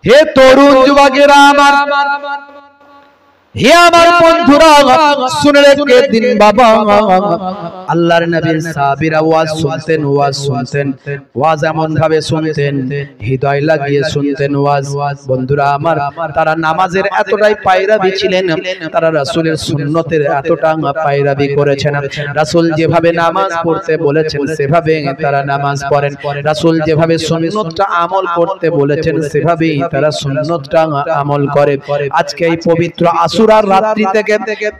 হে তরুণ যুবকেরা আমার, হে আমার বন্ধুরা, শুনে রেখে দিন বাবা, আল্লাহর নবীর সাহাবীরা ওয়াজ শুনতেন, ওয়াজ এমন ভাবে শুনতেন, হৃদয় লাগিয়ে শুনতেন ওয়াজ। বন্ধুরা আমার, তারা নামাজের এতটাই পায়রাবি ছিলেন, তারা রাসূলের সুন্নতের এতটা পায়রাবি করেছেন। রাসূল যেভাবে নামাজ পড়তে বলেছেন সেভাবে তারা নামাজ পড়েন, রাসূল যেভাবে সুন্নতটা আমল করতে বলেছেন সেভাবেই তারা সুন্নতটা আমল করে। আজকে এই পবিত্র আশুরার রাত্রি থেকে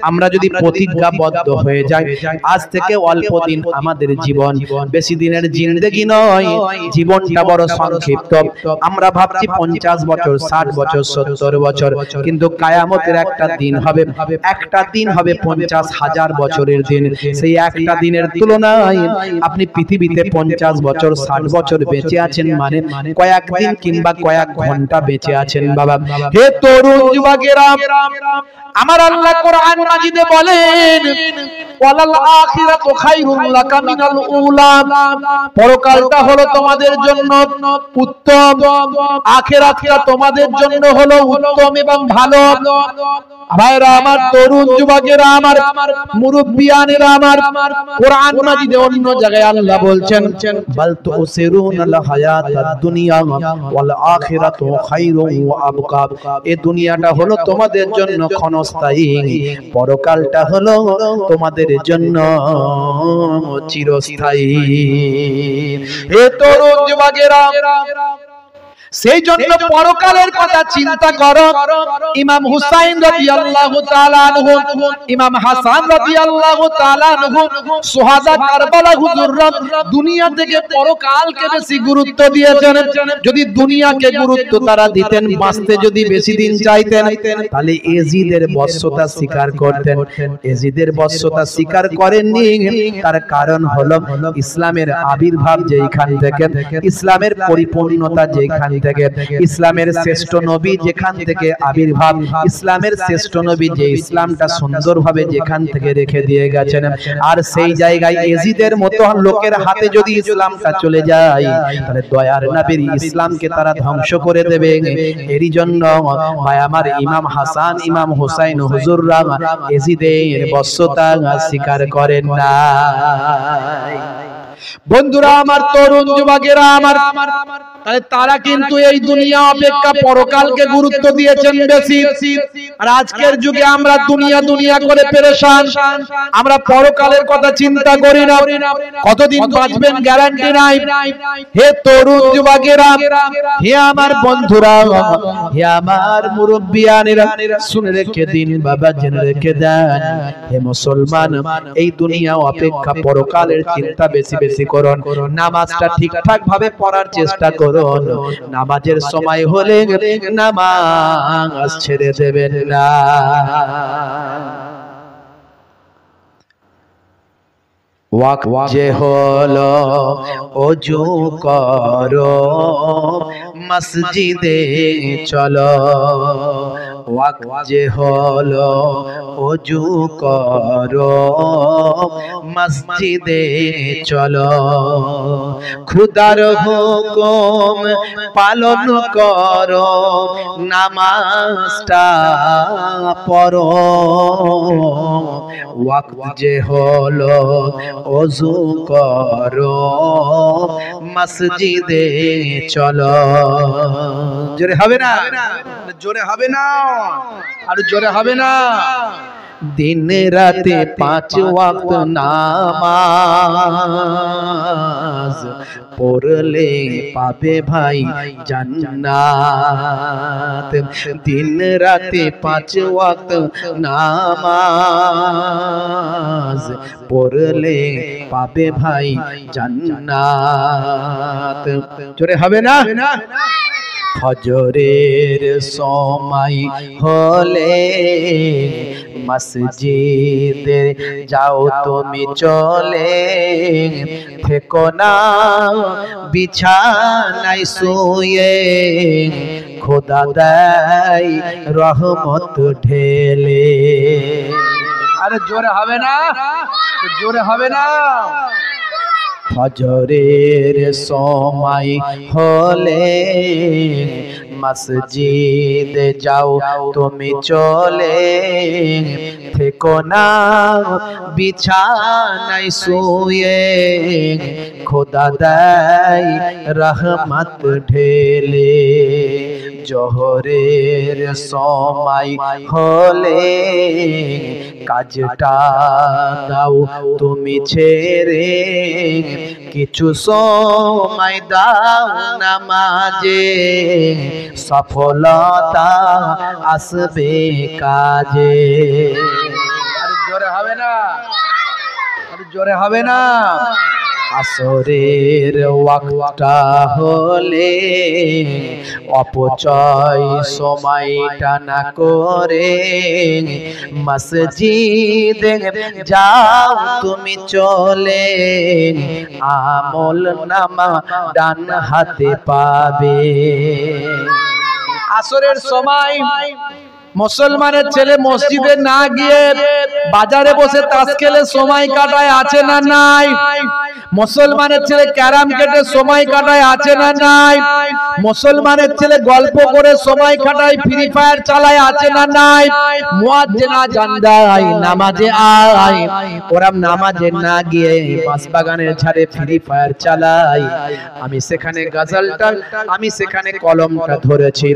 আমরা যদি প্রতিজ্ঞাবদ্ধ হয়ে যাই, আজ থেকে অল্প দিন আমাদের জীবন, বেশি দিনের জিন্দেগি নয়, জীবনটা বড় সংক্ষিপ্ত। আমরা ভাবছি 50 বছর, 60 বছর, 70 বছর, কিন্তু কিয়ামতের একটা দিন হবে, একটা দিন হবে 50,000 বছরের দিন। সেই একটা দিনের তুলনায় আপনি পৃথিবীতে 50 বছর, 60 বছর বেঁচে আছেন, মানে কয়েক দিন কিংবা কয়েক ঘন্টা বেঁচে আছেন বাবা। হে তরুণ যুবকেরা আমার, আল্লাহ কোরআন মাজিদে বলেন, ওয়ালাল আখিরাতু খায়রুল লাকা মিনাল উলা, পরকালটা হলো তোমাদের জন্য উত্তম, আখিরাতটা তোমাদের জন্য হলো উত্তম এবং ভালো। ভাইরা আমার, তরুণ যুবকেরা আমার, মুরব্বিয়ানেরা আমার, কোরআন মাজিদে অন্য জায়গায় আল্লাহ বলছেন, বাল তুসিরুনাল হায়াতাদ দুনিয়া ওয়াল আখিরাতু খায়রুন ওয়া আবকা, এই দুনিয়াটা হলো তোমাদের জন্য ক্ষণস্থায়ী, পরকালটা হলো তোমাদের জন্য চিরস্থায়ী। হে তরুণ যুবকেরা, সেই জন্য পরকালের কথা চিন্তা করো। ইমাম হুসাইন রাদিয়াল্লাহু তাআলা আনহু, ইমাম হাসান রাদিয়াল্লাহু তাআলা আনহু, সুহাদা কারবালা হুজুররা দুনিয়া থেকে পরকালকে বেশি গুরুত্ব দিয়েছেন। যদি দুনিয়াকে গুরুত্ব তারা দিতেন, বাঁচতে যদি বেশি দিন চাইতেন, তাহলে এজিদের বশ্যতা স্বীকার করতেন। এজিদের বশ্যতা স্বীকার করেননি, তার কারণ হলো ইসলামের আবির্ভাব যেখান থেকে, ইসলামের পরিপূর্ণতা যেখান থেকে, ইসলামের শ্রেষ্ঠ নবী যেখান থেকে আবির্ভাব, ইসলামের শ্রেষ্ঠ নবী যে ইসলামটা সুন্দরভাবে যেখান থেকে রেখে দিয়ে গেছেন, আর সেই জায়গায় এজিদের মতো লোকের হাতে যদি ইসলামটা চলে যায়, তাহলে দয়ার নবীর ইসলামকে তারা ধ্বংস করে দেবে। এরই জন্য ভাই আমার, ইমাম হাসান, ইমাম হুসাইন হুজুররা এজিদের বশ্যতা স্বীকার করেন না। বন্ধুরা আমার, তরুণ যুবকেরা আমার, তাহলে তারা কিন্তু এই দুনিয়া অপেক্ষা পরকালকে গুরুত্ব দিয়েছেন বেশি। আর আজকের যুগে আমরা দুনিয়া দুনিয়া করে পেরেশান, আমরা পরকালের কথা চিন্তা করি না, কতদিন বাঁচবেন গ্যারান্টি নাই। হে তরুণ যুবকেরা, হে আমার বন্ধুরা, হে আমার মুরব্বিয়ানেরা, শুনে রেখে দিন বাবা, জেনে রেখে দেন, হে মুসলমান, এই দুনিয়া অপেক্ষা পরকালের চিন্তা বেশি বেশি করুন। নামাজটা ঠিকঠাক ভাবে পড়ার চেষ্টা করুন, নামাজের সময় হলে নামাজ ছেড়ে দেবেন না। ওয়াক্ত যে হলো ওযু করো, মসজিদে চলো, ওয়াক্ত যে হলো ওযু করো, মসজিদে চলো, খুদার হুকুম পালন করো, নামাজটা পড়ো, ওয়াক্ত যে হলো ওযু করো, মসজিদে চলো। জোরে হবে না? জোরে হবে না? আর জোরে হবে না? दिन राते 5 वक्त नामाज पढ़ले पाबे भाई जन्नत। दिन राते 5 वक्त नामाज पढ़ले पाबे भाई जन्नत। जोरे हबे ना? फजरेर समय होले मस्जिदे जाओ तुमी चले, থেকো না বিছানায় শুয়ে, খোদা দেয় রহমত ঢেলে। আরে জোরে হবে না? জোরে হবে না? ফজরের সময় হলে মসজিদে যাও তুমি চলে, থেকো না বিছানায় শুয়ে, খোদা দেয় রহমত ঢেলে। জোহরের সময় হলে কাজটা দাও তুমি ছেড়ে, কিছু সময় দাও নামাজে, সফলতা আসবে কাজে। আর জোরে হবে না, আর জোরে হবে না। আসরের ওয়াক্তটা হলে অপচয় সময়টা না করে, মসজিদে যাও তুমি চলে, আমল নামা ডান হাতে পাবে। আসরের সময় মুসলমানের ছেলে মসজিদে না গিয়ে বাজারে বসে তাস খেলে সময় কাটায়, আছে না নাই? মুসলমানের ছেলে ক্যারাম কেটে সময় কাটায়, আছে না নাই? মুসলমানের ছেলে গল্প করে সময় কাটায়, ফ্রি ফায়ার চালায়, আছে না নাই? মুয়াজ্জিন আযান দেয় নামাজে আয়, ওরা নামাজে না গিয়ে বাঁশবাগানের ঝাড়ে ফ্রি ফায়ার চালায়। আমি সেখানে গজলটা, আমি সেখানে কলমটা ধরেছি।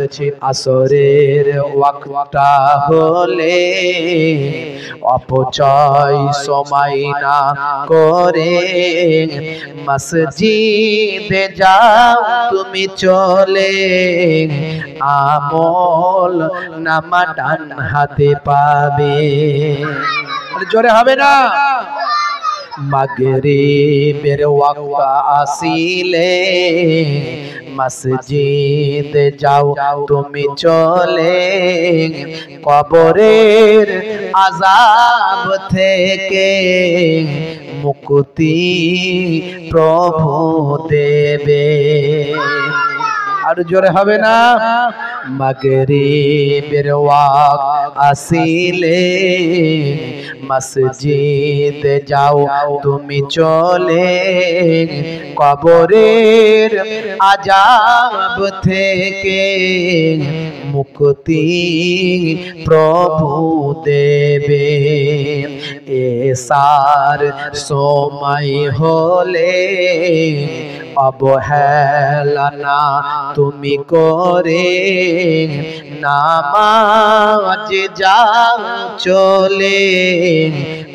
আসরের ওয়াক্তটা হলে অপচয় সময় না করে, মসজিদে যাও তুমি চলে, আমল নামা ডান হাতে পাবে। জোরে হবে না। মাগরিবের ওয়াক্ত আসিলে মসজিদ যাও তুমি চলে, কবরের আযাব থেকে মুক্তি প্রভু দেবে। আর জোরে হবে না। মাগরিবের ওয়াক্ত আসিলে মসজিদ যাও তুমি চলে, কবরের আযাব থেকে মুক্তি প্রভু দেবে। এসার সময় হলে অবহেলা না তুমি করে, নামাজ যাও চলে,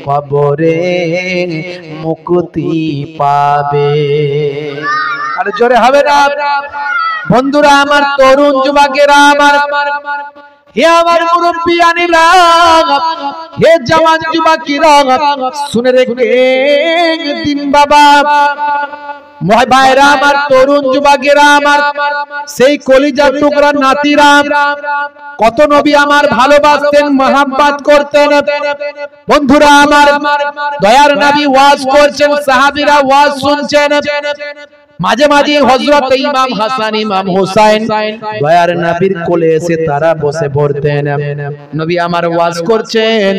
কবরে মুক্তি পাবে। আর জোরে হবে না। বন্ধুরা আমার, তরুণ যুবকেরা আমার, হে আমার মুরব্বিয়ানিরা, হে জওয়ান যুবকেরা, শুনে রেখেন দিন বাবা, ভাইরা আমার, তরুণ যুবকেরা আমার, সেই কলিজার টুকরা নাতিরা, কত নবী আমার ভালোবাসতেন, মহব্বত করতেন। বন্ধুরা আমার, দয়ার নবী ওয়াজ করছেন, সাহাবীরা ওয়াজ শুনছেন। মাঝে মাঝে হযরত ইমাম হাসান, ইমাম হুসাইন দয়ার নবীর কোলে এসে তারা বসে পড়তেন। নবী আমার ওয়াজ করছেন,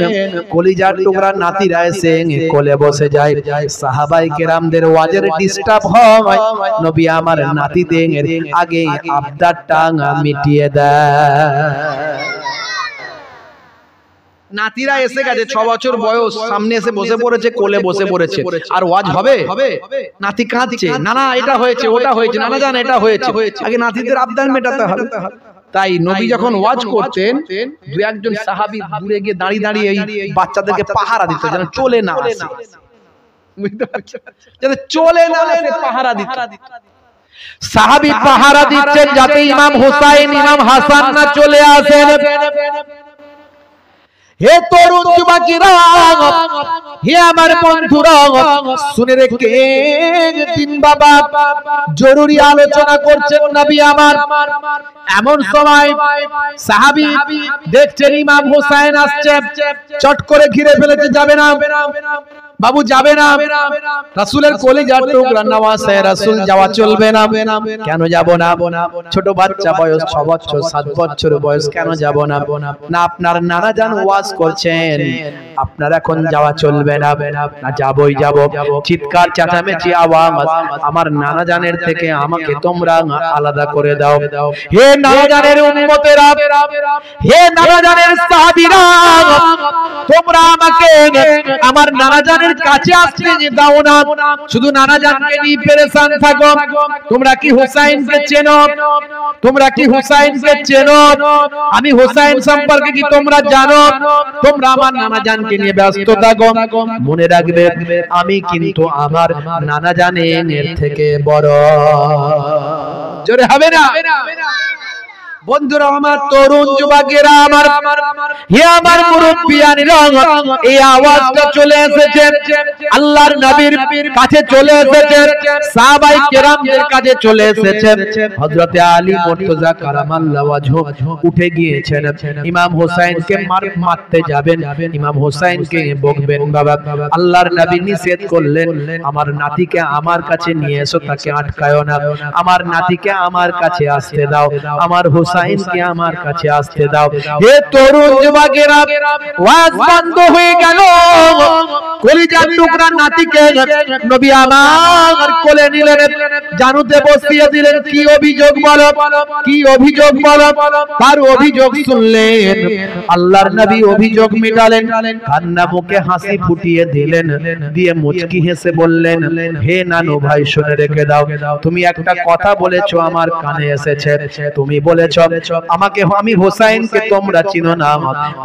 কলিজার টুকরা নাতিরা এসে কোলে বসে যায়। সাহাবায়ে কেরামদের ওয়াজের ডিস্টার্ব হয়, নবী আমার নাতিদের আগে আবদারটা মিটিয়ে দেয়। নাতিরা এসে গেছে, 6 বছর বয়স, সামনে এসে বসে পড়েছে, কোলে বসে পড়েছে, আর ওয়াজ হবে? নাতি কাঁদছে, না না এটা হয়েছে, ওটা হয়েছে, না না জান এটা হয়েছে, আগে নাতিদের আবদার মেটাতে হবে। তাই নবী যখন ওয়াজ করতেন, দুই একজন সাহাবী দূরে গিয়ে দাঁড়িয়ে দাঁড়িয়ে এই বাচ্চাদেরকে পাহারা দিত, যেন চলে না আসে, বুঝতে পারছেন? যেন চলে না আসে, পাহারা দিত। সাহাবী পাহারা দিচ্ছেন যাতে ইমাম হুসাইন, ইমাম হাসান না চলে আসেন। হে তরুণ যুবকেরা, হে আমার বন্ধুরা, শুনে রেখেন দিন বাবা, জরুরি আলোচনা করছেন নবী আমার। এমন সময় সাহাবী দেখছেন ইমাম হুসাইন আসছে, চট করে ঘিরে ফেলেছে, যাবে না। বাবু যাবে না, রাসূলের কলিজার টুকরা নওয়াসে রাসূল যাওয়া চলবে না। কেন যাব না? ছোট বাচ্চা বয়স 6 বছর 7 বছর বয়স, কেন যাব না? না আপনার নানা জান ওয়াজ করছেন, আপনার এখন যাওয়া চলবে না। না যাবই যাব। চিৎকার চেঁচামেচি আওয়াজ, আমার নানা জানের থেকে আমাকে তোমরা আলাদা করে দাও। হে নানা জানের উম্মতেরা, হে নানা জানের সাহাবীরা, তোমরা আমাকে আমার নানা জানের কাছে আসতে দাও না। শুধু নানা জানকে নিয়ে পেরেশান থাকো। তোমরা কি হুসাইনকে চেনো? তোমরা কি হুসাইনকে চেনো? আমি হুসাইন সম্পর্কে কি তোমরা জানো? তোমরা আমার নানা জানকে নিয়ে ব্যস্ত থাকো। মনে রাখবে আমি কিন্তু আমার নানা জানের থেকে বড়। জোরে হবে না? বন্ধুরা আমার, তরুণ যুবকেরা আমার, হে আমার মুরব্বিয়ানিরা, এই আওয়াজটা চলে এসেছে আল্লাহর নবীর কাছে, চলে এসেছে সাহাবায়ে কেরামদের কাছে, চলে এসেছে। হযরতে আলী মুর্তজা কারামাল্লাহু ওয়াজহু উঠে গিয়েছেন, ইমাম হোসেনকে মারতে যাবেন, ইমাম হোসেনকে বকবেন। বাবা আল্লাহর নবী নিষেধ করলেন, আমার নাতিকে আমার কাছে নিয়ে এসো, তাকে আটকায়ো না, আমার নাতিকে আমার কাছে আসতে দাও, আমার হুসাইনকে আমার কাছে আসতে দাও। হে তরুণ যুবকেরা, ওয়াজ বন্ধ হয়ে গেল। কলিজার টুকরা নাতিকে নবী আমার কোলে নিলেন, জানুতে বসিয়ে দিলেন। কি অভিযোগ বলো, কি অভিযোগ বলো? তার অভিযোগ শুনলেন, আল্লাহর নবী অভিযোগ মেটালেন, কান্না মুখে হাসি ফুটিয়ে দিলেন, দিয়ে মুচকি হেসে বললেন, হে নানু ভাই শুনে রেখে দাও, তুমি একটা কথা বলেছো আমার কানে এসেছে। তুমি বলেছো আমাকে, আমি হোসেনকে তোমরা চিনো না,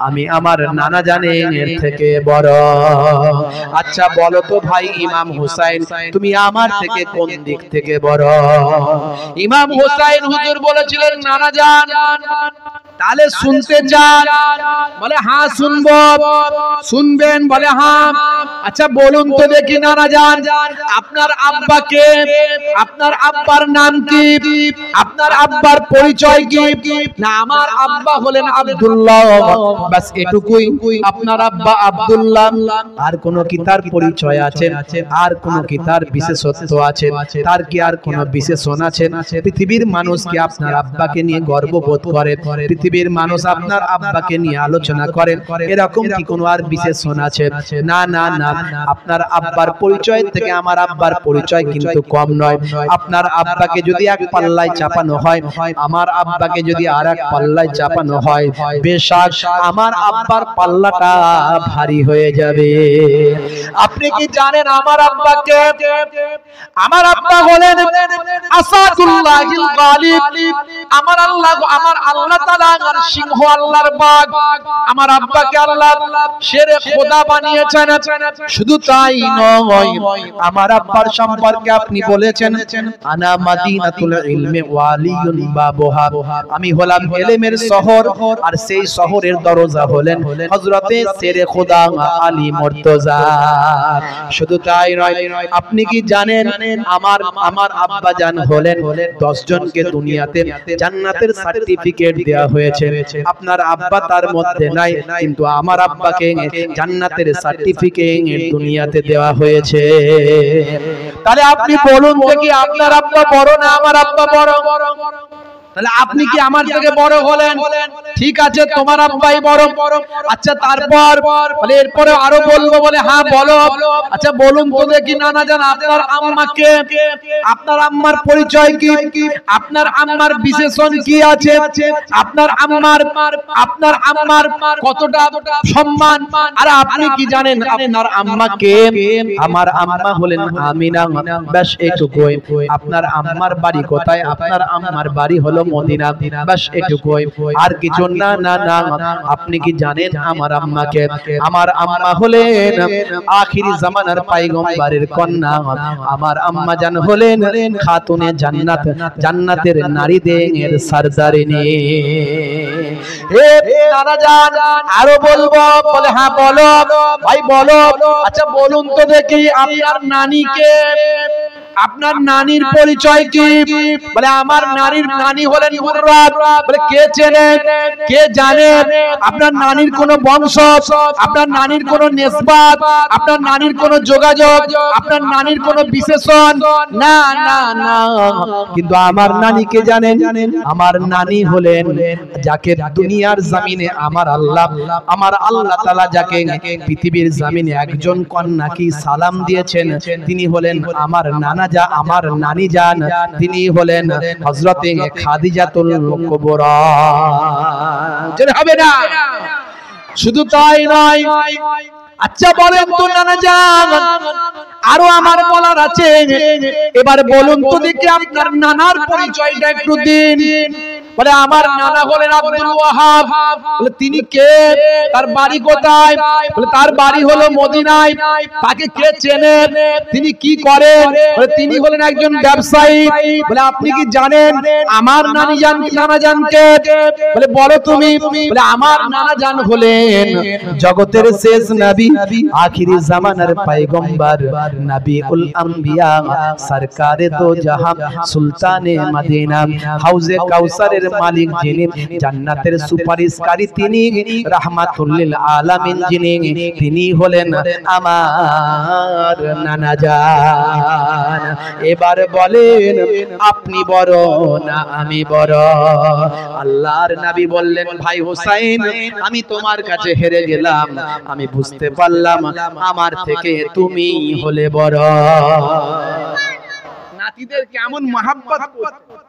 আমি আমার নানা জানের থেকে বড়। আচ্ছা বলো তো ভাই ইমাম হোসেন, তুমি আমার থেকে কোন দিক থেকে বড়? ইমাম হোসেন হুজুর বলেছিলেন, নানা জান। তাহলে শুনতে চান? বলে হ্যাঁ শুনবো। শুনবেন? বলে হ্যাঁ। আচ্ছা বলুন তো দেখি নানা জান, আপনার আব্বাকে, আপনার আব্বার নাম কি, আপনার আব্বার পরিচয় কি? না আমার আব্বা হলেন আব্দুল্লাহ, বাস এটুকুই। আপনার আব্বা আব্দুল্লাহ, আর কোন কি তার পরিচয় আছে? আর কোন কি তার বিশেষত্ব আছে? তার কি আর কোন বিশেষণ আছে? পৃথিবীর মানুষ কি আপনার আব্বাকে নিয়ে গর্ববোধ করে? পৃথিবীর মানুষ আপনার আব্বাকে নিয়ে আলোচনা করে? এরকম কি কোনো আর বিশেষণ আছে? না না না, আপনার আব্বার পরিচয় থেকে আমার আব্বার পরিচয় কিন্তু কম নয়। আপনার আব্বাকে যদি এক পাল্লায় চাপানো হয়, আমার আব্বাকে যদি আর এক পাল্লায় চাপানো হয়, বেশক আমার আব্বার পাল্লাটা ভারী হয়ে যাবে। আপনি কি জানেন আমার আব্বাকে? আমার আব্বা হলেন আসাদুল্লাহিল গালিব। আমার আল্লাহ, আমার আল্লাহ তাআলা সিংহ, আল্লাহর বাঘ। আমার আব্বাকে আল্লাহ শেরে খোদা বানিয়েছেন। শুধু তাই নয়, আমার আব্বার সম্পর্কে আপনি বলেছেন, আনা মাদিনাতুল ইলমি ওয়ালিয়ুন বাবুহা, আমি হলাম ইলমের শহর, আর সেই শহরের দরজা হলেন হযরতে শেরে খোদা আলী মুর্তজা। শুধু তাই নয়, আপনি কি জানেন আমার আব্বা জান হলেন 10 জনকে দুনিয়াতে জান্নাতের সার্টিফিকেট দেয়া হয়েছে। আপনার আব্বা তার মধ্যে নাই, কিন্তু আমার আব্বাকে জান্নাতের সার্টিফিকেট দুনিয়াতে দেওয়া হয়েছে। তাহলে আপনি বলুন দেখি, আপনার আব্বা বড় না আমার আব্বা বড়? তাহলে আপনি কি আমার থেকে বড় হলেন? ঠিক আছে, তোমার আব্বাই বড়। আচ্ছা তারপর বলে এরপরে আরো বলবো? বলে হ্যাঁ বলো। আচ্ছা বলুন তো দেখি নানা জান, আপনার আম্মাকে, আপনার আম্মার পরিচয় কি, আপনার আম্মার বিশেষণ কি আছে, আপনার আম্মার কতটা সম্মান? আর আপনি কি জানেন আপনার আম্মাকে? আমার আম্মা হলেন আমিনা, ব্যাস এইটুকুই। আপনার আম্মার বাড়ি কোথায়? আপনার আম্মার বাড়ি হলো মদিনা, বাস এটুকুই, আর কিছু না। না না, আপনি কি জানেন আমার আম্মাকে? আমার আম্মা হলেন আখিরি জামানার পয়গম্বরের কন্যা। আমার আম্মা জান হলেন খাতুনে জান্নাত, জান্নাতের নারীদের সরদারিনী। এ নানা জান আরো বলবো? বলে হ্যাঁ বলো ভাই বলো। আচ্ছা বলুন তো দেখি আপনার নানিকে, আপনার নানির পরিচয় কি? বলে আমার নানির নানি হলেন মুরাদ। বলে কে চেনে, কে জানে আপনার নানির কোনো বংশ, আপনার নানির কোনো নিসবত, আপনার নানির কোনো যোগাযোগ, আপনার নানির কোনো বিশেষণ? না না না। কিন্তু আমার নানিকে জানেন? আমার নানি হলেন যাকে দুনিয়ার জমিনে আমার আল্লাহ তাআলা যাকে পৃথিবীর জমিনে একজন কন্যাকে সালাম দিয়েছেন, তিনি হলেন আমার নানা যা, আমার নানি জান, তিনি হলেন হযরতে খাদিজাতুল কুবরা। জেনে হবে না? শুধু তাই নয়, আচ্ছা বলেন তো নানা জান, আরো আমার বলার আছে, এবার বলুন তো দেখি আপনার নানার পরিচয়টা একটু দিন। বলে আমার নানা হলেন আব্দুল ওয়াহাব। বলে তিনি কে, তার বাড়ি কোথায়? বলে তার বাড়ি হলো মদিনায়। তাকে কে চেনে, তিনি কি করেন? বলে তিনি হলেন একজন ব্যবসায়ী। বলে আপনি কি জানেন আমার নানা জানকে? বলে বলো তুমি। বলে আমার নানা জান হলেন জগতের শেষ নবী, আখিরি জামানার পয়গম্বর, নবীউল আম্বিয়া, সরকারে দো জাহান, সুলতানে মদিনা, হাউজে কাউসারের মালিক যিনি, জান্নাতের সুপারিশকারী তিনি, রাহমাতুল লিল আলামিন যিনি, তিনি হলেন আমার নানা জান। এবার বলেন আপনি বড় না আমি বড়? আল্লাহর নবী বললেন ভাই হোসেন, আমি তোমার কাছে হেরে গেলাম, আমি বুঝতে পারলাম আমার থেকে তুমি হলে বড়। নাতিদের কেমন মহব্বত করতেন,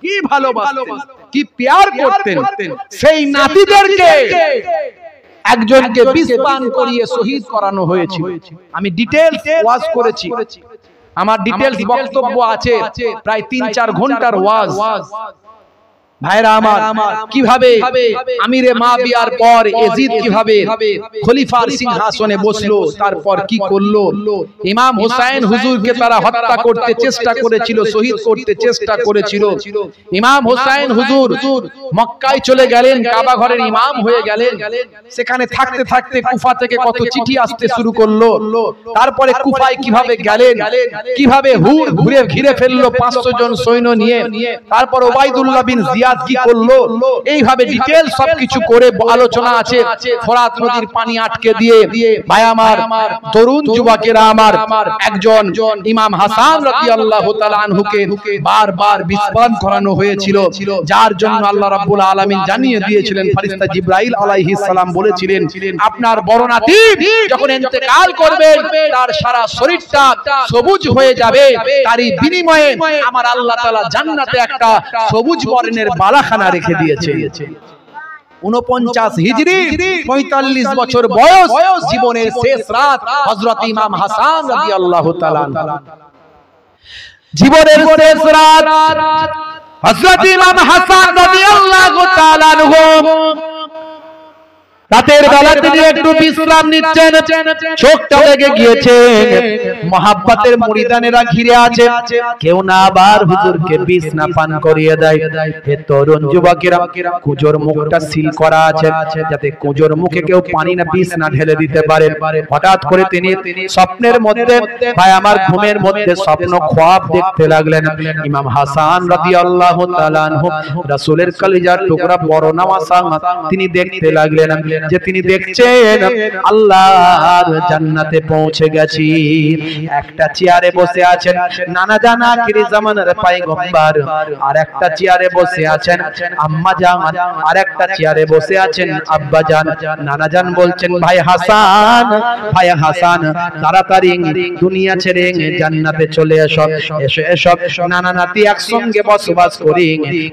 কি ভালোবাসতেন, কি প্যার করতেন। সেই নাতিদেরকে একজনকে বিষ পান করিয়ে শহীদ করানো হয়েছিল। আমি ডিটেইলস ওয়াজ করেছি, আমার ডিটেইলস বক্তব্য আছে, প্রায় 3-4 ঘন্টার ওয়াজ। ভাইরা আমার, কিভাবে আমিরে মাবিয়ার পর ইয়াজিদ কিভাবে খলিফার সিংহাসনে বসলো, তারপর কি করলো, ইমাম হোসেন হুজুরকে তারা হত্যা করতে চেষ্টা করেছিল, শহীদ করতে চেষ্টা করেছিল। ইমাম হোসেন হুজুর মক্কায় চলে গেলেন, কাবা ঘরের ইমাম হয়ে গেলেন। সেখানে থাকতে থাকতে কুফা থেকে কত চিঠি আসতে শুরু করলো। তারপরে কুফায় কিভাবে গেলেন, কিভাবে হুর ঘুরে ঘিরে ফেললো 500 জন সৈন্য নিয়ে। তারপর ওবাইদুল্লাহ বিন জিয়াদ কি করলো, এইভাবে ডিটেইল সবকিছু করে আলোচনা আছে। ফোরাত নদীর পানি আটকে দিয়ে ভাই আমার তরুণ যুবকেরা আমার একজন ইমাম হাসান রাদিয়াল্লাহু তাআলা আনহুকে বারবার বিস্ফান করানো হয়েছিল, যার জন্য আল্লাহ রাব্বুল আলামিন জানিয়ে দিয়েছিলেন, ফেরেশতা জিবরাইল আলাইহিস সালাম বলেছিলেন আপনার বড় নাতি যখন ইন্তেকাল করবে তার সারা শরীরটা সবুজ হয়ে যাবে, তারই বিনিময়ে আমার আল্লাহ তাআলা জান্নাতে একটা সবুজ বর্ণের বালাখানা রেখে দিয়েছে। 49 হিজরি 45 বছর বয়স, জীবনের শেষ রাত হযরত ইমাম হাসান রাদিয়াল্লাহু তাআলা, জীবনের শেষ রাত হযরত ইমাম হাসান রাদিয়াল্লাহু তাআলা রাতের বেলা তিনি একটু বিশ্রাম নিচ্ছেন, চোখটা লেগে গিয়েছে, মহাব্বতের মুরিদানেরা ঘিরে আছে, কেউ না আবার হুজুরকে বিষ না পান করিয়ে দেয়। হে তরুণ যুবকেরা, কুজোর মুখটা সিল করা আছে যাতে কুজোর মুখে কেউ পানি না বিষ না ঢেলে দিতে পারে। হঠাৎ করে তিনি স্বপ্নের মধ্যে, ভাই আমার ঘুমের মধ্যে স্বপ্ন খ্বাব দেখতে লাগলেন। ইমাম হাসান রাদিয়াল্লাহু তাআলা আনহু রাসূলের কলিজার টুকরা বড় নওয়াসা, তিনি দেখতে লাগলেন যে তিনি দেখছেন আল্লাহর জান্নাতে পৌঁছে গেছি। একটা চেয়ারে বসে আছেন নানা জান আখিরি জামানার পয়গম্বর, আর একটা চেয়ারে বসে আছেন আম্মা জান, আর একটা চেয়ারে বসে আছেন আব্বা জান। নানা জান বলছেন ভাই হাসান, ভাই হাসান তাড়াতাড়ি দুনিয়া ছেড়ে জান্নাতে চলে এসো, এসো এসো, নানা নাতি একসঙ্গে বসবাস করি।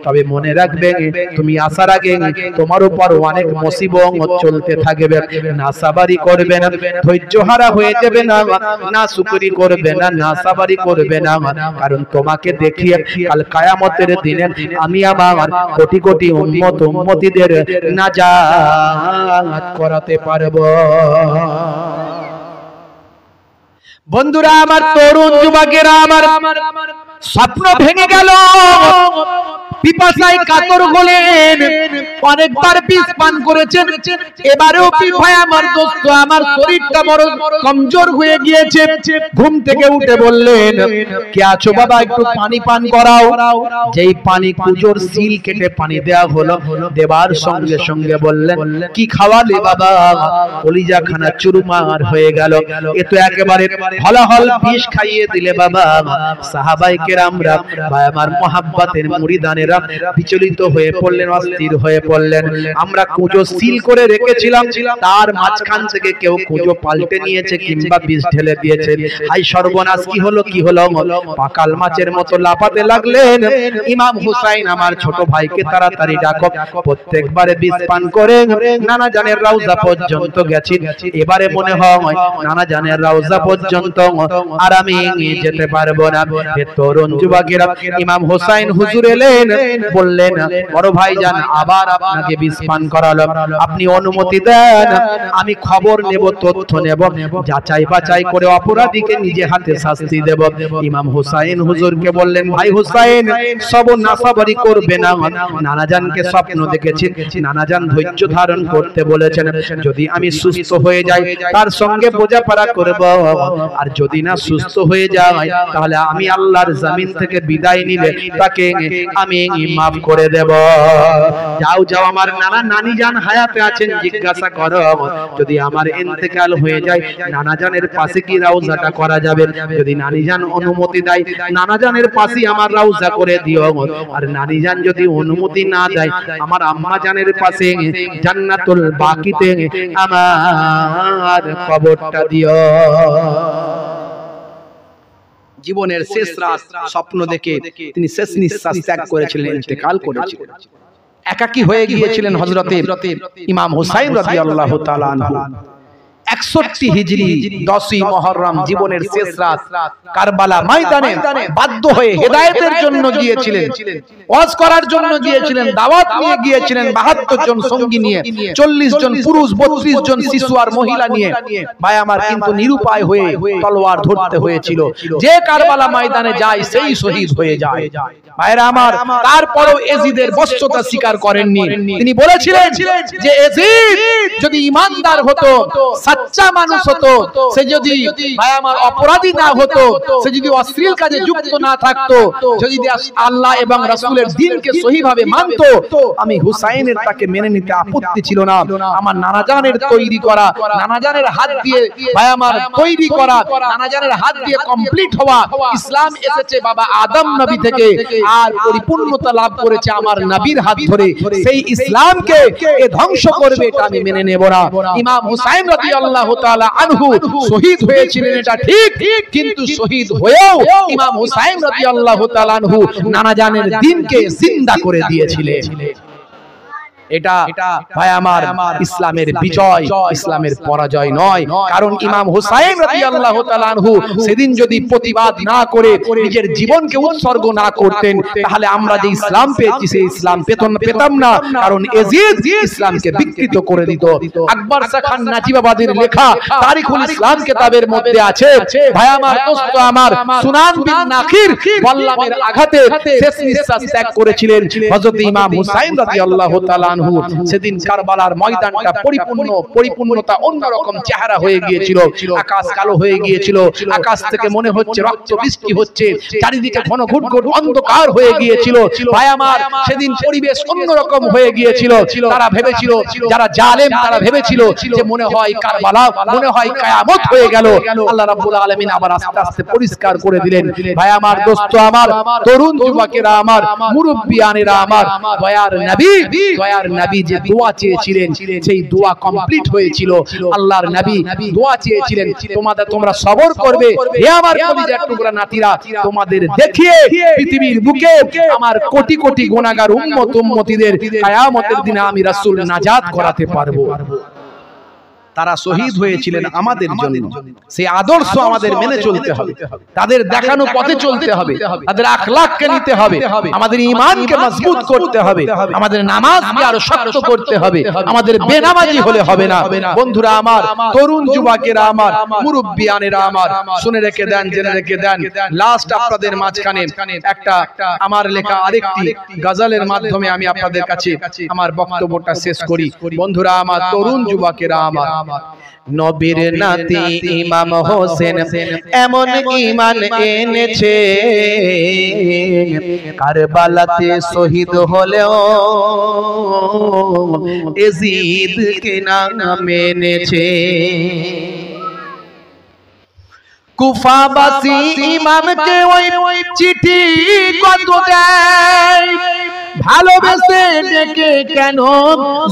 তবে মনে রাখবে তুমি আসার আগে তোমার উপর অনেক মুসিবত চলতে থাকবে, না সাবারি করবে না, ধৈর্য হারা হয়ে যাবে না, না শুকরি করবে না, না সাবারি করবে না, কারণ তোমাকে দেখিয়ে কাল কিয়ামতের দিনে আমি আমার কোটি কোটি উম্মতিদের নাজাত করাতে পারবো। বন্ধুরা আমার, তরুণ যুবকেরা আমার, স্বপ্ন ভেঙে গেল, পিপাসায় কাতর হলেন, অনেকবার বিষ পান করেছেন, এবারেও ভাই আমার দোস্ত আমার শরীরটা বড় কমজোর হয়ে গিয়েছে। ঘুম থেকে উঠে বললেন, কে আছো বাবা, একটু পানি পান করাও। যেই পানি কুজোর সিল কেটে পানি দেয়া হলো, দেবার সঙ্গে সঙ্গে বললেন, কি খাওয়ালে বাবা? কলিজা খানা চুরমার হয়ে গেল, এ তো একেবারে হলাহল বিষ খাইয়ে দিলে বাবা। সাহাবায়ে কেরামরা ভাই আমার মুহাব্বতের মুরিদানেরা বিচলিত হয়ে পড়লেন, অস্থির হয়ে পড়লেন। আমরা কুজো সিল করে রেখেছিলাম, তার মাঝখান থেকে কেউ কুজো পাল্টে নিয়েছে কিংবা বিষ ঢেলে দিয়েছে। হাই সর্বনাশ, কি হলো কি হলো? পাকাল মাছের মতো লাফাতে লাগলেন। ইমাম হুসাইন আমার ছোট ভাইকে তাড়াতাড়ি ডাকো। প্রত্যেকবারে বিষ পান করে নানা জানের রওজা পর্যন্ত গেছি, এবারে মনে হয় নানা জানের রওজা পর্যন্ত আর আমি যেতে পারবো না। হে তরুণ যুবকেরা, ইমাম হুসাইন হুজুর এলেন, বললেন, বড় ভাইজান আবার আপনাকে বিষ পান করালো, আপনি অনুমতি দেন, আমি খবর নেব, তথ্য নেব, যাচাই বাছাই করে অপরাধীকে নিজে হাতে শাস্তি দেব। ইমাম হুসাইন হুজুরকে বললেন, ভাই হুসাইন সবর নাসাবারি করবে না, নানাজানকে স্বপ্ন দেখেছি, নানাজান ধৈর্য ধারণ করতে বলেছেন, যদি আমি সুস্থ হয়ে যাই তার সঙ্গে বোঝাপড়া করব, আর যদি না সুস্থ হয়ে যায় তাহলে আমি আল্লাহর জমিন থেকে বিদায় নিলে তাকে আমি মাফ করে দেব। যাও যাও, আমার নানা নানি জান হায়াতে আছেন, জিজ্ঞাসা করো, যদি আমার ইন্তেকাল হয়ে যায় নানা জানের পাশে কি রওজাটা করা যাবে? যদি নানি জান অনুমতি দেয়, নানা জানের পাশে আমার রওজা করে দিও, আর নানি জান যদি অনুমতি না দেয় আমার আম্মা জানের পাশে জান্নাতুল বাকিতে আমার কবরটা দিও। জীবনের শেষ রাত স্বপ্ন দেখে তিনি শেষ নিঃশ্বাস ত্যাগ করেছিলেন, ইন্তেকাল করেছিলেন। একাকী হয়ে গিয়েছিলেন হযরতে ইমাম হুসাইন রাদিয়াল্লাহু তাআলা আনহু। 61 হিজরি 10ই মুহররম জীবনের শেষ রাত কারবালা ময়দানে বাধ্য হয়ে হেদায়েতের জন্য গিয়েছিলেন, ওয়াজ করার জন্য গিয়েছিলেন, দাওয়াত নিয়ে গিয়েছিলেন, 72 জন সঙ্গী নিয়ে, 40 জন পুরুষ, 32 জন শিশু আর মহিলা নিয়ে। ভাই আমার, কিন্তু নিরুপায় হয়ে তলোয়ার ধরতে হয়েছিল। যে কারবালা ময়দানে যায় সেই শহীদ হয়ে যায়। ভাইরা আমার, তারপরেও এজিদের বশ্যতা স্বীকার করেননি। তিনি বলেছিলেন যে এজিদ যদি ঈমানদার হতো, সচ্চা মানুষ হতো, সে যদি ভাই আমার অপরাধী না হতো, সে যদি অশ্লীল কাজে যুক্ত না থাকতো, যদি আল্লাহ এবং রাসূলের দ্বীনকে সহিভাবে মানতো, আমি হুসাইনের তাকে মেনে নিতে আপত্তি ছিল না। আমার নানাজানের তৈরি করা, নানাজানের হাত দিয়ে ভাই আমার তৈরি করা, নানাজানের হাত দিয়ে কমপ্লিট হওয়া ইসলাম এসেছে বাবা আদম নবী থেকে, আর পরিপূর্ণতা লাভ করেছে আমার নবীর হাত ধরে। সেই ইসলামকে এ ধ্বংস করবে এটা আমি মেনে নেব না। ইমাম হুসাইন রাদিয়াল্লাহু তাআলা আনহু শহীদ হয়েছিলেন, এটা ঠিক, কিন্তু শহীদ হয়েও ইমাম হুসাইন রাদিয়াল্লাহু তাআলা আনহু নানাজানের দ্বীনকে জিন্দা করে দিয়েছিলেন। এটা ভাই আমার ইসলামের বিজয়, ইসলামের পরাজয় নয়। কারণ ইমাম হুসাইন রাদিয়াল্লাহু তাআলা আনহু সেদিন যদি প্রতিবাদ না করে নিজের জীবনকে উৎসর্গ না করতেন, তাহলে আমরা যে ইসলাম পেয়েছি সেই ইসলাম পেতাম না। কারণ এজিদ ইসলামকে বিকৃত করে দিত। আকবর শাহ খান নাজিবাবাদীর লেখা তারিখুল ইসলাম কিতাবের মধ্যে আছে, ভাই আমার দোস্ত আমার, সুনান বিন নাকির বল্লামের আঘাতে শেষ নিঃশ্বাস ত্যাগ করেছিলেন হযরত ইমাম হুসাইন রাদিয়াল্লাহু তাআলা। সেদিন কারবালার ময়দানটা পরিপূর্ণতা অন্যরকম চেহারা হয়ে গিয়েছিল। আকাশ কালো হয়ে গিয়েছিল, আকাশ থেকে মনে হচ্ছে রক্ত বৃষ্টি হচ্ছে, চারিদিকে ঘন ঘুটঘুট অন্ধকার হয়ে গিয়েছিল। ভাই আমার, সেদিন পরিবেশ অন্যরকম হয়ে গিয়েছিল। তারা ভেবেছিল, যারা জালেম তারা ভেবেছিল যে মনে হয় কারবালা, মনে হয় কিয়ামত হয়ে গেল। আল্লাহ রাব্বুল আলামিন আবার আস্তে আস্তে পরিষ্কার করে দিলেন। ভাই আমার, দোস্ত আমার, তরুণ যুবকেরা আমার, মুরব্বিয়ানেরা আমার, দয়ার নবী যে দোয়া চেয়েছিলেন সেই দোয়া কমপ্লিট হয়েছিল। আল্লাহর নবী দোয়া চেয়েছিলেন, তোমরা সবর করবে হে আমার কলিজার টুকরা নাতিরা, তোমাদের দেখিয়ে পৃথিবীর বুকে আমার কোটি কোটি গুনাহগার উম্মত উম্মতিদের কিয়ামতের দিনে আমি রাসূল নাজাত করাতে পারবো। তারা শহীদ হয়েছিলেন আমাদের জন্য। সেই আদর্শ আমাদের মেনে চলতে হবে, তাদের দেখানো পথে চলতে হবে, তাদের আখলাককে নিতে হবে, আমাদের ঈমানকে মজবুত করতে হবে, আমাদের নামাজকে আরো শক্ত করতে হবে, আমাদের বেনামাজি হলে হবে না। বন্ধুরা আমার, তরুণ যুবকেরা আমার, মুরব্বিয়ানেরা আমার, শুনে রেখে দেন, জেনে রেখে দেন। লাস্ট আপনাদের মাঝখানে একটা আমার লেখা আরেকটি গজলের মাধ্যমে আমি আপনাদের কাছে আমার বক্তব্যটা শেষ করি। বন্ধুরা আমার, তরুণ যুবকেরা আমার, নবীর নাতি ইমাম হোসেন এমন ঈমান এনেছে, কারবালাতে শহীদ হলেও এজিদকে না মেনেছে। কুফাবাসী ইমামকে ওই চিঠি কত দেয়, ভালোবেসে ডেকে কেন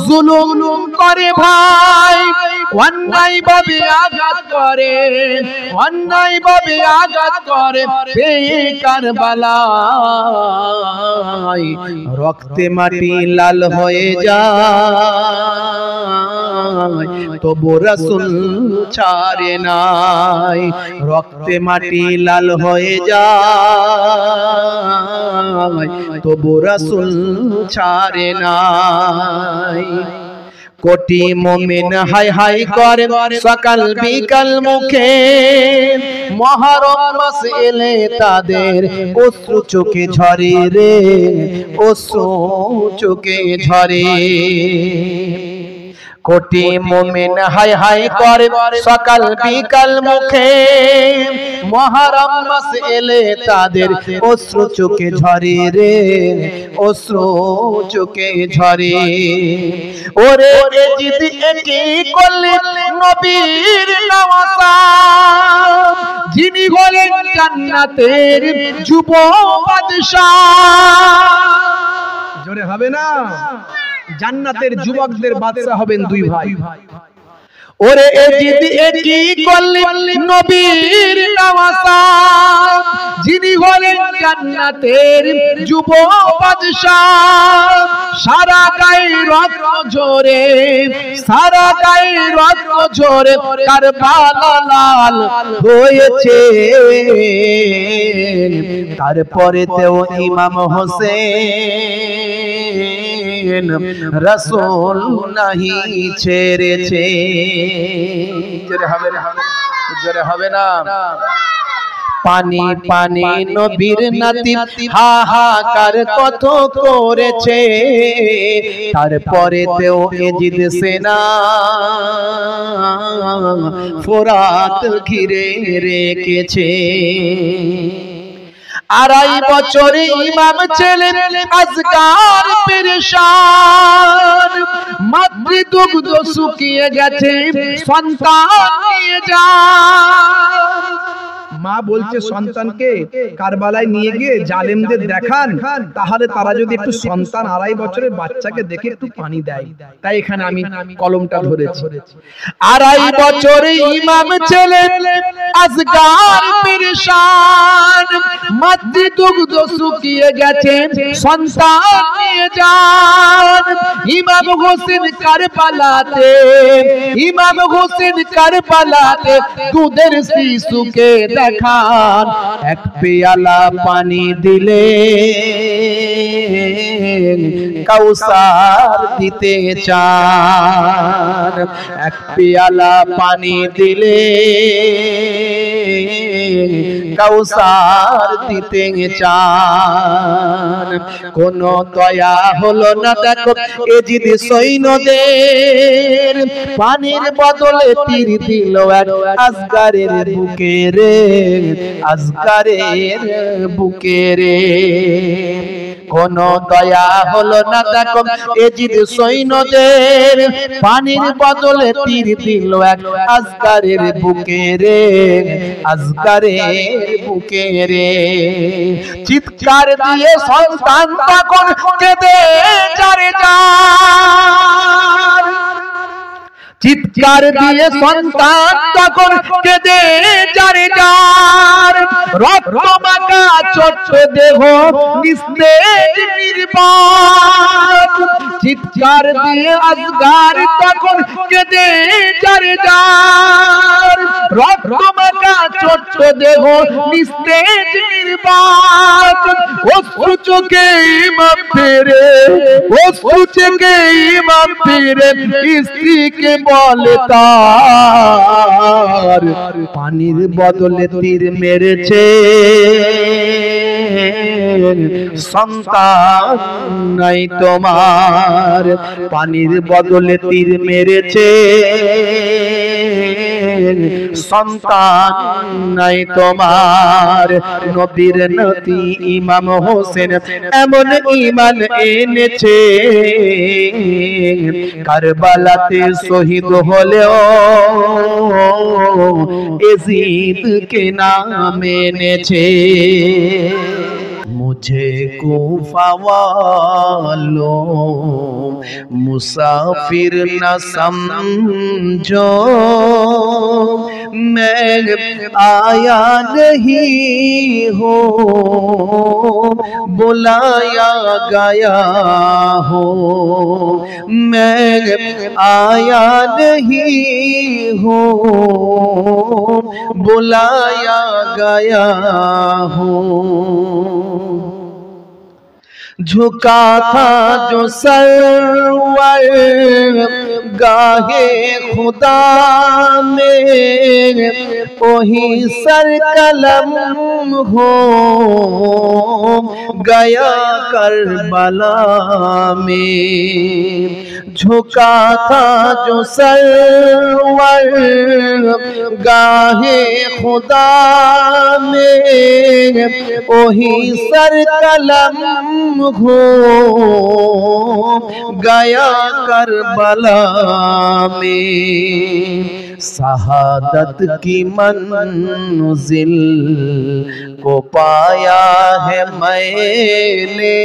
জুলুম করে ভাই, অন্যায় ভাবে আঘাত করে, অন্যায় ভাবে আঘাত করে কারবালায়, রক্তে মাটি লাল হয়ে যায় তবু রাসূল ছাড়ে নাই, রক্তে মাটি লাল হয়ে যায় তবু রাসূল ছাড়ে নাই। কোটি মুমিন হাই হাই করে সকাল বিকাল মুখে, মহরম মাস এলে তাদের অশ্রু চোখে ঝরে রে, অশ্রু চোখে ঝরে। কোটি মুমিন হাই হাই করে সকাল বিকাল মুখে, মহরম মাস এলে তাদের অশ্রু চোখে ঝরে রে, অশ্রু চোখে ঝরে। ওরে এজিদ একই করলে নবীর নওয়াজা, যিনি হলেন জান্নাতের যুব বাদশা। জোরে হবে না? জান্নাতের যুবকদের বাদশা হবেন দুই ভাই। ওরে এজিদ একই করলেন নবীর নওয়াজা, যিনি হলেন জান্নাতের যুব বাদশা। সারা গায়ে রক্ত ঝরে, সারা গায়ে রক্ত ঝরে কারবালা লাল হয়েছে, তারপরেতেও ইমাম হোসেন রাসূল নাহি ছেড়েছে। জোরে হবে না? জোরে হবে না? পানি পানি নবীর নাতি হাহাকার কত করেছে, তারপরেতেও এজিদ সেনা ফোরাত ঘিরে রেখেছে। আড়াই বছরে ইমাম ছিলেন আজকার পেরেশান, মাতৃদুগ্ধ শুকিয়ে গেছে সন্তান নিয়ে যান। মা বলছে সন্তানকে কারবালায় নিয়ে গিয়ে জালেমদের দেখান, তাহলে তারা যদি একটু সন্তান আড়াই বছরের বাচ্চাকে দেখে একটু পানি দেয়। তাই এখানে আমি কলমটা ধরেছি। আড়াই বছরে ইমাম ছিলেন আজকার পেরেশান, মাতৃদুগ্ধ শুকিয়ে গেছে সন্তান নিয়ে যান। ইমাম হোসেন কারবালাতে, ইমাম হোসেন কারবালাতে দুধের শিশুকে দেখান, এক পেয়ালা পানি দিলে কাউসার দিতে চান, এক পেয়ালা পানি দিলে কাউসার দিতে চান। কোন দয়া হলো না দেখো এজিদ সৈন্যদের, পানির বদলে তীর দিল এক আসগারের বুকে রে, আসগারের বুকে রে। কোন দয়া হলো না দেখো এজিদ সৈন্যদের, পানির বদলে তীর দিল এক আসগারের বুকে রে, আসগারের বুকে রে। চিৎকার দিয়ে সন্তান তখন কেঁদে যারে যার, চিৎকার দিয়ে সন্তান তখন কেঁদে যারে যার, রক্ত মাখা ছোট্ট দেহ নিস্তেজ নির্বাক। চিৎকার দিয়ে আসগার তখন কেঁদে যারে যার, রক্ত মাখা ছোট্ট দেহ নিস্তেজ নির্বাক। অশ্রু চোখে ইমাম ফিরে, অশ্রু চোখে ইমাম ফিরে স্ত্রীকে বলে তার, পানির বদলে তীর মেরেছে সন্তান নাই তোমার, পানির বদলে তীর মেরেছে সন্তান নাই তোমার। নবীর নাতি ইমাম হোসেন এমন ঈমান এনেছে, কারবালাতে শহীদ হলেও এজিদ কে নাম এনেছে। मुझे कूफा वालों मुसाफिर न समझो, मैं आया नहीं हूँ बुलाया गया हूँ, मैं आया नहीं हूँ बुलाया गया हूँ। झुका था जो सरवर गाहे खुदा में, वही सर कलम हो गया करबला में। झुका था जो सरवर गाहे खुदा में, वही सर कलम हो गया करबला में। शहादत की मंजिल को पाया है मैंने,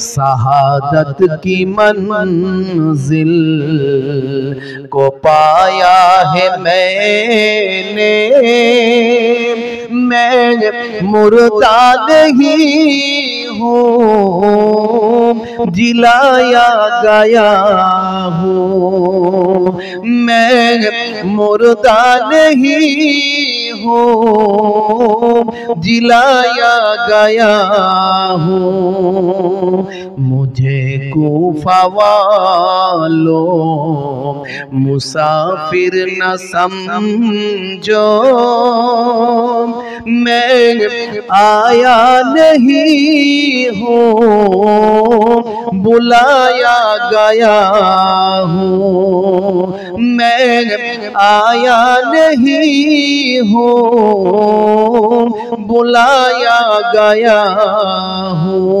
शहादत की मंजिल को पाया है मैंने। मैं मुर्दा नहीं हूँ जिलाया गया हूँ, मैं मुर्दा नहीं हूँ जिलाया गया हूँ। मुझे कूफा वालों मुसाफिर न समझो, मैं आया नहीं हूँ बुलाया गया हूँ, मैं आया नहीं हूँ बुलाया गया हूँ।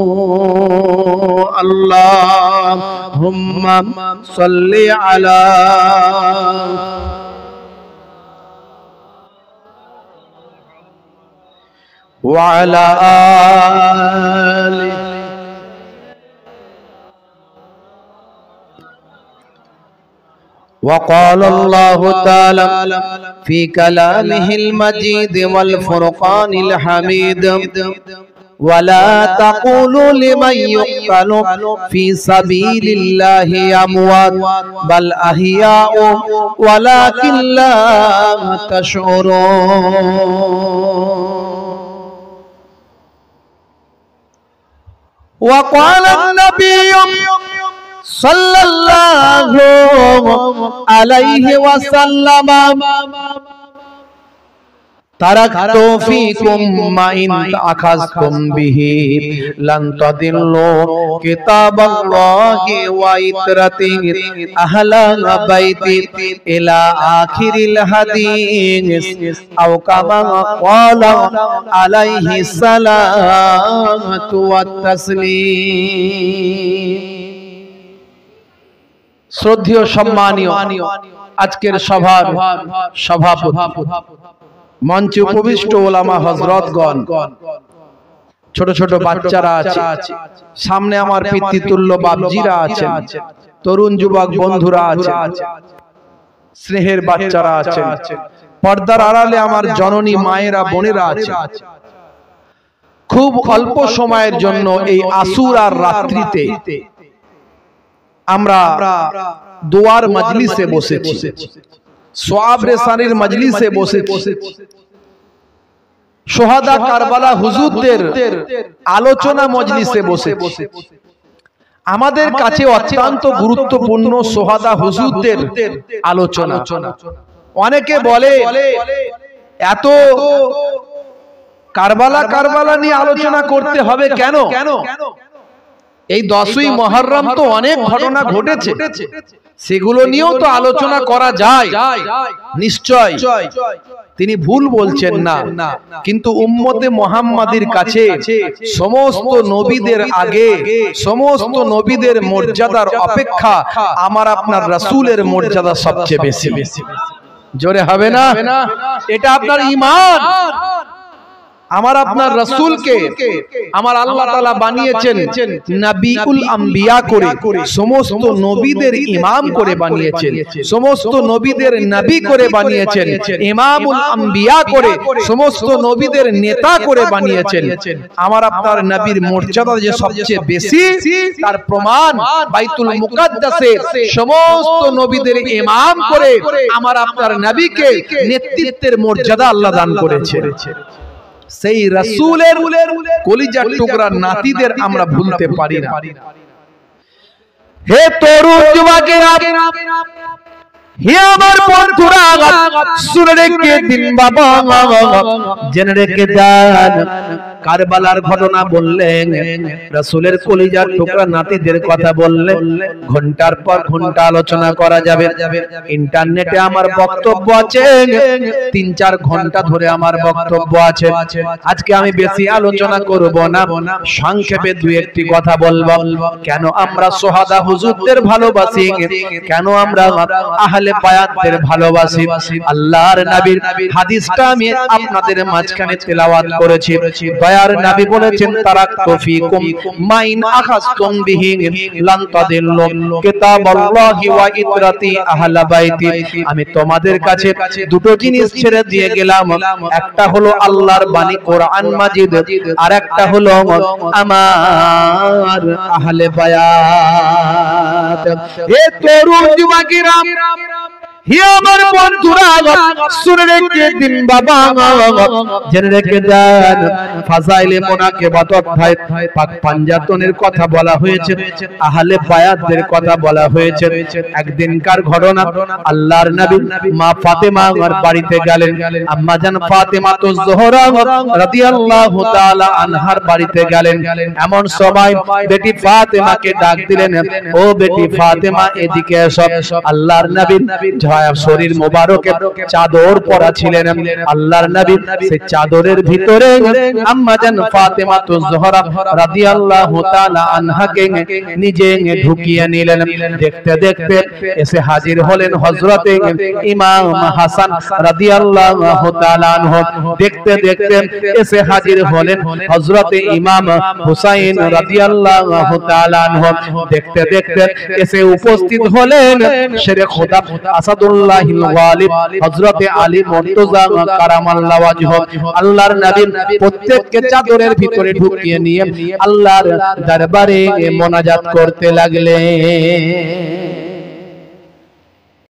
अल्लाहुम्मा सल्ली अला वअला आलि। वक़ाल अल्लाहु तआला फ़ी कलामिहिल मजीद वल फ़ुरक़ानिल हमीद, वला तक़ूलू लिमन युक़्तलू फ़ी सबीलिल्लाहि अमवात बल अहियाउ वलाकिन ला तशऊरून। वक़ाल अन्नबिय्यु सल्लल्लाहु अलैहि वसल्लम तरक्तु फ़ीकुम मा इन अख़ज़्तुम बिही लन तदिल्लू किताबल्लाहि व इत्रती अहला बैती इला आखिरिल हदीस औ कमा क़ाला अलैहि सलातु व तस्लीम। শ্রদ্ধেয় সম্মানীয় আজকের সভার সভাপতি, মঞ্চে উপবিষ্ট ওলামা হযরতগণ, ছোট ছোট বাচ্চারা আছে, সামনে আমার পিতৃতুল্য বাপজিরা আছেন, তরুণ যুবক বন্ধুরা আছেন, স্নেহের বাচ্চারা আছেন, পর্দার আড়ালে আমার জননী মায়েরা বোনেরা আছেন। খুব অল্প সময়ের জন্য এই আসুর আর রাত্রিতে আমরা দোয়ার মজলিসে বসেছি, সোয়াব রেসানির মজলিসে বসেছি, সোহাদা কারবালা হুজুরদের আলোচনা মজলিসে বসেছি। আমাদের কাছে অত্যন্ত গুরুত্বপূর্ণ সোহাদা হুজুরদের আলোচনা। অনেকে বলে এত কারবালা নিয়ে আলোচনা করতে হবে কেন? এই 10ই মুহররম তো অনেক ঘটনা ঘটেছে, সেগুলো নিয়েও তো আলোচনা করা যায় নিশ্চয়। তিনি ভুল বলছেন না, কিন্তু উম্মতে মুহাম্মাদির কাছে সমস্ত নবীদের আগে সমস্ত নবীদের মর্যাদার অপেক্ষা আমার আপনার রাসূলের মর্যাদা সবচেয়ে বেশি। জোরে হবে না? এটা আপনার ঈমান। আমার আপনার রাসূলকে আমার আল্লাহ তাআলা বানিয়েছেন নবিউল আম্বিয়া করে, সমস্ত নবীদের ইমাম করে বানিয়েছেন, সমস্ত নবীদের নবী করে বানিয়েছেন, ইমামুল আম্বিয়া করে, সমস্ত নবীদের নেতা করে বানিয়েছেন। আমার আপনার নবীর মর্যাদা যে সবচেয়ে বেশি তার প্রমাণ বাইতুল মুকাদ্দাসে সমস্ত নবীদের ইমাম করে আমার আপনার নবীকে নেতৃত্বের মর্যাদা আল্লাহ দান করেছেন। সেই রাসূলের কলিজার টুকরা নাতিদের আমরা ভুলতে পারি না। হে তরুণ যুবকেরা, হে আমার বন্ধুরা, শুনে রেখে দিন বাবা, জেনে রেখে যান। কারবালার ঘটনা বললেন, রাসূলের কলিজার টুকরা নাতিদের কথা বললেন, ঘন্টার পর ঘন্টা আলোচনা করা যাবে। ইন্টারনেটে আমার বক্তব্য আছে, 3-4 ঘন্টা ধরে আমার বক্তব্য আছে। আজকে আমি বেশি আলোচনা করব না, সংক্ষেপে 2-1টি কথা বলবো। কেন আমরা সোহাদা হুজুরদের ভালোবাসি, কেন আমরা আহলে বায়াতদের ভালোবাসি। আল্লাহর নবীর হাদিসটা আমি আপনাদের মাঝখানে তেলাওয়াত করেছি। দয়ার নবী বলেছেন, তারাকতু ফীকুম মাইন আখাযতুম বিহি লান তাদিল্লু কিতাবাল্লাহি ওয়া ইতরাতি আহলে বাইতি। আমি তোমাদের কাছে দুটো জিনিস ছেড়ে দিয়ে গেলাম, একটা হলো আল্লাহর বাণী কোরআন মাজিদ, আর একটা হলো আমার আহলে বায়াত। হে তরুণ যুবকেরা, হে আমার বন্ধুরা, শুনে রেখে দিন বাবা, জেনে রেখে যান। ফাজাইলে মুনাকিবাত অধ্যায় পাক পাঞ্জাতনের কথা বলা হয়েছে, আহলে বায়াতদের কথা বলা হয়েছে। একদিনকার ঘটনা, আল্লাহর নবী মা ফাতেমার বাড়িতে গেলেন। আম্মা জান ফাতেমা তো জোহরা রাদিয়াল্লাহু তাআলা আনহার বাড়িতে গেলেন। এমন সময় বেটি ফাতেমাকে ডাক দিলেন, ও বেটি ফাতেমা, এদিকে এসো। আল্লাহর নবী শরীর মোবারকে চাদর পরা ছিলেন। আল্লাহর নবী সেই চাদরের ভিতরে আম্মা জান ফাতেমা তো জোহরা রাদিয়াল্লাহু তাআলা আনহাকে নিজে ঢুকিয়ে নিলেন। দেখতে দেখতে এসে হাজির হলেন হযরতে ইমাম হাসান রাদিয়াল্লাহু তাআলা আনহু। দেখতে দেখতে এসে হাজির হলেন হযরতে ইমাম হুসাইন রাদিয়াল্লাহু তাআলা আনহু। দেখতে দেখতে এসে উপস্থিত হলেন শেরে খোদা আসাদুল্লাহিল গালিব হযরতে আলী মুর্তজা কারামাল্লাহু ওয়াজহু। আল্লাহর নবী প্রত্যেককে চাদরের ভিতরে ঢুকিয়ে নিয়ে আল্লাহর দরবারে মোনাজাত করতে লাগলেন।